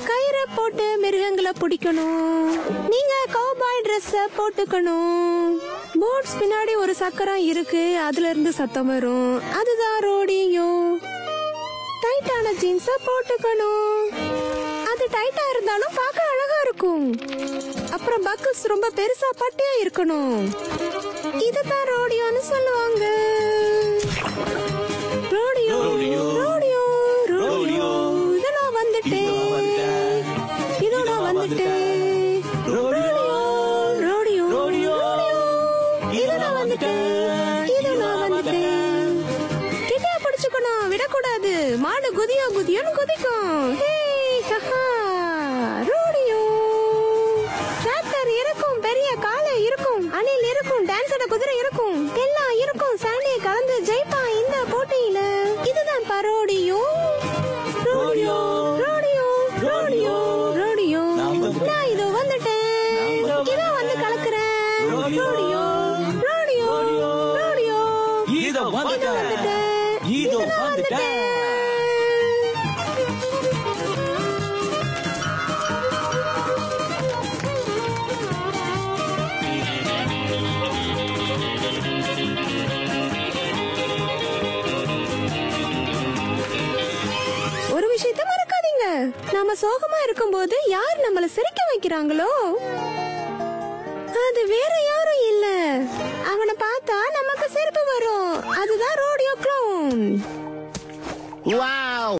கயிறை போட்டு மிருகங்களை பிடிக்கணும். நீங்க கவுபாய் ட்ரெஸ் போட்டுக்கணும். போட்ஸ் பின்னாடி ஒரு சக்கரம் இருக்கு, அதுல இருந்து சத்தம் வரும், அதுதான் ரோடியோ. டைட்டான ஜீன்ஸ போட்டுக்கணும், அது டைட்டா இருந்தாலும் பார்க்க அழகா இருக்கும். அப்புறம் பக்கிள்ஸ் ரொம்ப பெருசா பட்டியா இருக்கணும், இதுதான் ரோடியோன்னு சொல்லுவாங்க. ரோடியோ ரோடியோ ரோடியோ இதெல்லாம் வந்துட்டேன், இதோட வந்துட்டேன். ரோடியோ ரோடியோ ரோடியோ இதெல்லாம் வந்துட்டேன், இதெல்லாம் வந்துட்டேன். கிட்டே பிடிச்சுக்கணும், விடக்கூடாது. மாடு குதியோ குதியோன்னு குதிக்கும். ரோடியோ டிராக்டர் இருக்கும், பெரிய காளை இருக்கும், அணில் இருக்கும், டான்ஸோட குதிரை இருக்கும், எல்லாம் இருக்கும். சாண்டியை கலந்து ஜெயிப்பா இந்த போட்டியில. இதுதான் பரோடியோ. ரோடியோ ரோடியோ ரோடியோ ரோடியோ நான் இதோ வந்துட்டேன், இதோ வந்து கலக்குறேன். ரோடியோ ரோடியோ ரோடியோ இதோ வந்துட்டேன், இதோ வந்துட்டேன். ஒரு விஷயத்த மறக்காதீங்க, நாம சோகமா இருக்கும்போது யார் நம்மள சிரிக்க வைக்கிறாங்களோ அது வேற யாரும் இல்ல, அவனை பார்த்தா நமக்கு சிரிப்பு வரும், அதுதான் ரோடியோ க்ளவுன்.